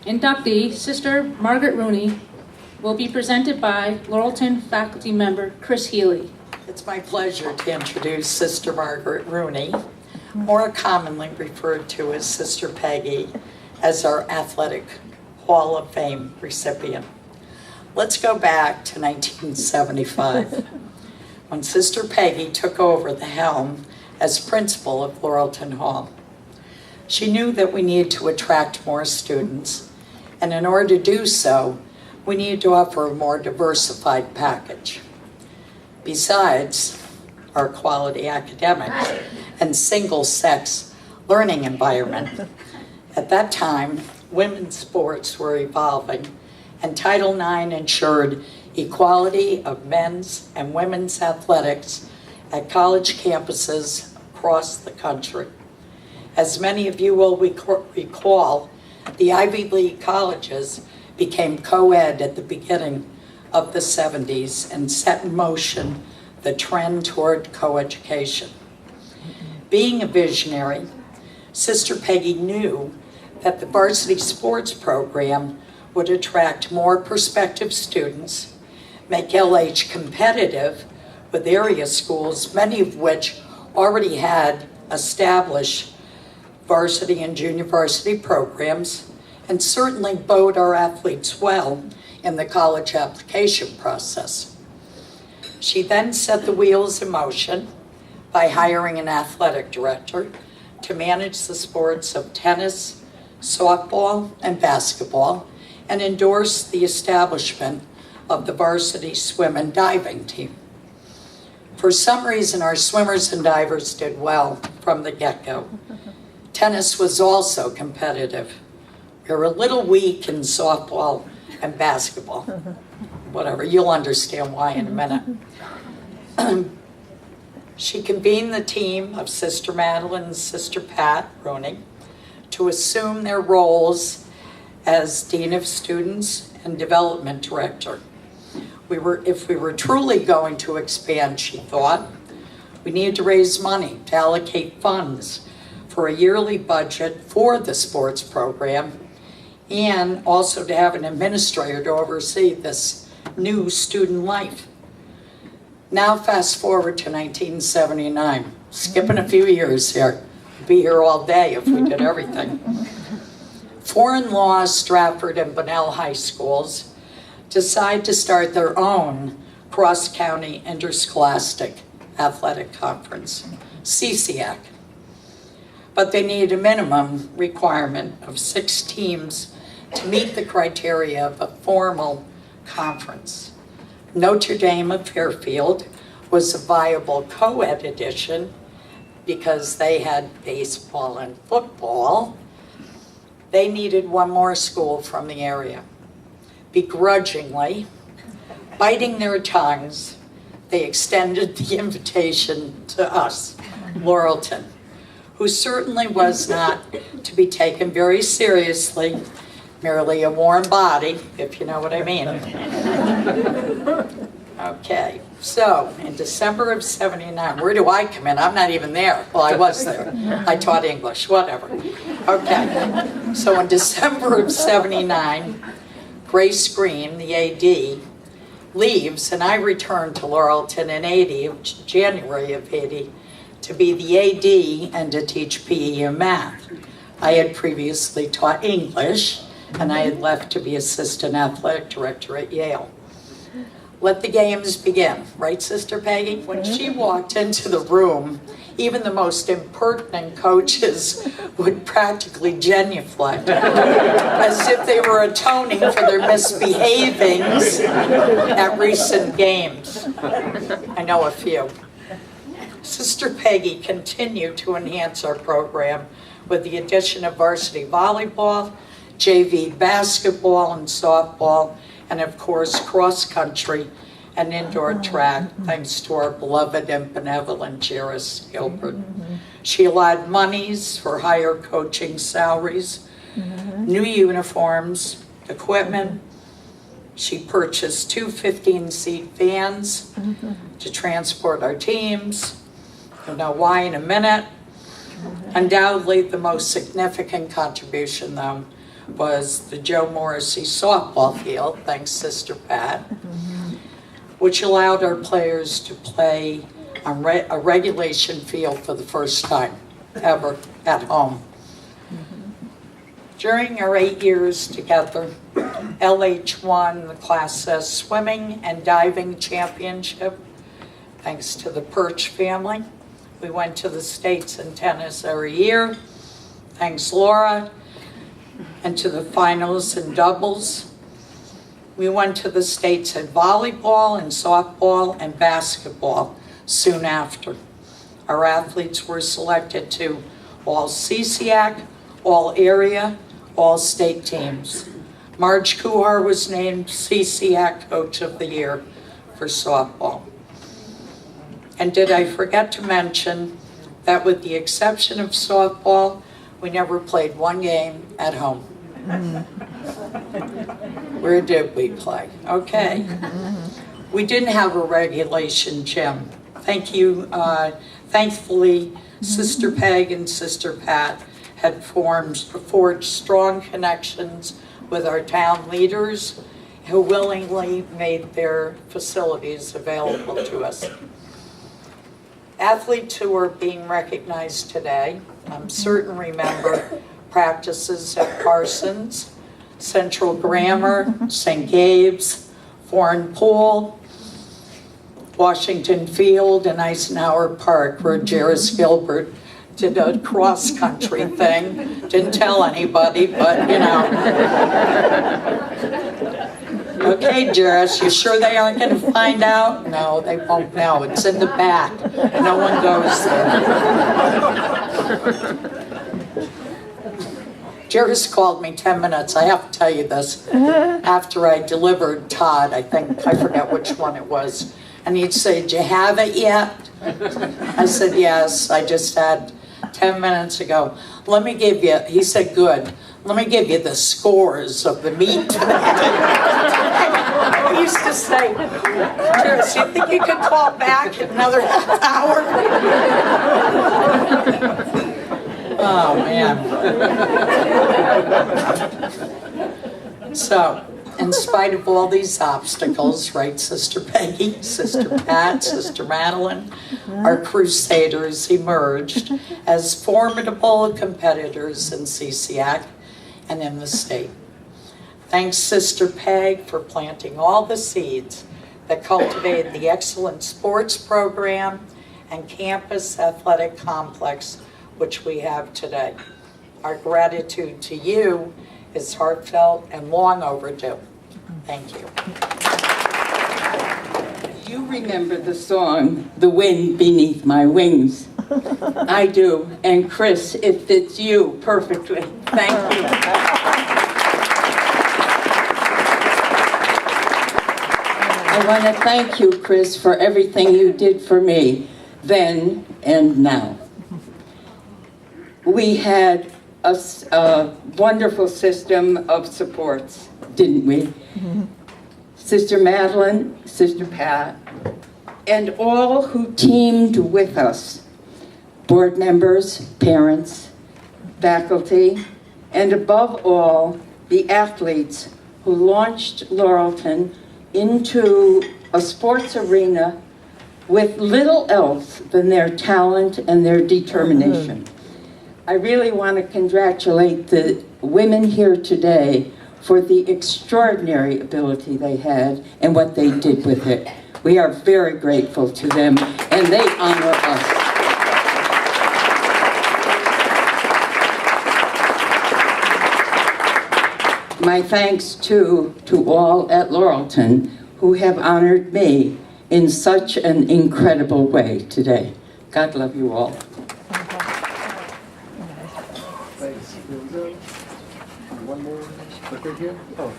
Inductee, Sister Margaret Rooney, will be presented by Laurelton faculty member Chris Healey. It's my pleasure to introduce Sister Margaret Rooney, more commonly referred to as Sister Peggy, as our Athletic Hall of Fame recipient. Let's go back to 1975, when Sister Peggy took over the helm as principal of Laurelton Hall. She knew that we needed to attract more students, and in order to do so, we needed to offer a more diversified package. Besides our quality academics and single-sex learning environment, at that time, women's sports were evolving, and Title IX ensured equality of men's and women's athletics at college campuses across the country. As many of you will recall, the Ivy League colleges became co-ed at the beginning of the 70s and set in motion the trend toward co-education. Being a visionary, Sister Peggy knew that the varsity sports program would attract more prospective students, make LH competitive with area schools, many of which already had established varsity and junior varsity programs, and certainly bode our athletes well in the college application process. She then set the wheels in motion by hiring an athletic director to manage the sports of tennis, softball, and basketball, and endorsed the establishment of the varsity swim and diving team. For some reason, our swimmers and divers did well from the get-go. Tennis was also competitive. We were a little weak in softball and basketball. Whatever, you'll understand why in a minute. She convened the team of Sister Madeline and Sister Pat Rooney to assume their roles as Dean of Students and Development Director. If we were truly going to expand, she thought, we needed to raise money to allocate funds for a yearly budget for the sports program, and also to have an administrator to oversee this new student life. Now fast forward to 1979, skipping a few years here. We'd be here all day if we did everything. Foreign Law, Stratford, and Bunnell High Schools decide to start their own cross-county interscholastic athletic conference, CCAC. But they need a minimum requirement of 6 teams to meet the criteria of a formal conference. Notre Dame of Fairfield was a viable co-ed addition because they had baseball and football. They needed one more school from the area. Begrudgingly, biting their tongues, they extended the invitation to us, Laurelton, who certainly was not to be taken very seriously, merely a warm body, if you know what I mean. Okay, so in December of '79, where do I come in? I'm not even there. Well, I was there. I taught English, whatever. Okay, so in December of '79, Grace Green, the AD, leaves, and I returned to Laurelton in January of '80, to be the AD and to teach PE and math. I had previously taught English, and I had left to be assistant athletic director at Yale. Let the games begin, right, Sister Peggy? When she walked into the room, even the most impertinent coaches would practically genuflect, as if they were atoning for their misbehavings at recent games. I know a few. Sister Peggy continued to enhance our program with the addition of varsity volleyball, JV basketball and softball, and of course cross-country and indoor track, thanks to our beloved and benevolent Jairus Gilbert. She allowed monies for higher coaching salaries, new uniforms, equipment. She purchased 2 15-seat vans to transport our teams. You'll know why in a minute. Undoubtedly, the most significant contribution, though, was the Joe Morrissey softball field, thanks Sister Pat, which allowed our players to play on a regulation field for the first time ever at home. During our 8 years together, LH won the Class S swimming and diving championship, thanks to the Perch family. We went to the States in tennis every year, thanks Laura, and to the finals in doubles. We went to the States in volleyball and softball and basketball soon after. Our athletes were selected to all CCAC, all area, all state teams. Marge Kuhar was named CCAC Coach of the Year for softball. And did I forget to mention that with the exception of softball, we never played one game at home? Where did we play? Okay. We didn't have a regulation gym. Thank you. Thankfully, Sister Peg and Sister Pat had forged strong connections with our town leaders who willingly made their facilities available to us. Athletes who are being recognized today, I'm certain remember practices at Parsons, Central Grammar, St. Gabe's, Foreign Pool, Washington Field, and Eisenhower Park, where Jairus Gilbert did a cross-country thing. Didn't tell anybody, but you know. Okay, Jairus, you sure they aren't going to find out? No, they won't know. It's in the back. No one goes there. Jairus called me 10 minutes. I have to tell you this. After I delivered Todd, I forget which one it was. And he'd say, "Do you have it yet?" I said, "Yes, I just had 10 minutes ago." Let me give you, he said, "Good. Let me give you the scores of the meet today." I used to say, "Jairus, you think you could call back in another half hour?" Oh, man. So, in spite of all these obstacles, right, Sister Peggy, Sister Pat, Sister Madeline, our crusaders emerged as formidable competitors in CCAC and in the state. Thanks, Sister Peg, for planting all the seeds that cultivated the excellent sports program and campus athletic complex which we have today. Our gratitude to you is heartfelt and long overdue. Thank you. You remember the song, "The Wind Beneath My Wings"? I do, and Chris, it fits you perfectly. Thank you. I want to thank you, Chris, for everything you did for me then and now. We had a wonderful system of supports, didn't we? Sister Madeline, Sister Pat, and all who teamed with us, board members, parents, faculty, and above all, the athletes who launched Laurelton into a sports arena with little else than their talent and their determination. I really want to congratulate the women here today for the extraordinary ability they had and what they did with it. We are very grateful to them, and they honor us. My thanks, too, to all at Laurelton who have honored me in such an incredible way today. God love you all. Thanks. One more. Look right here. Oh.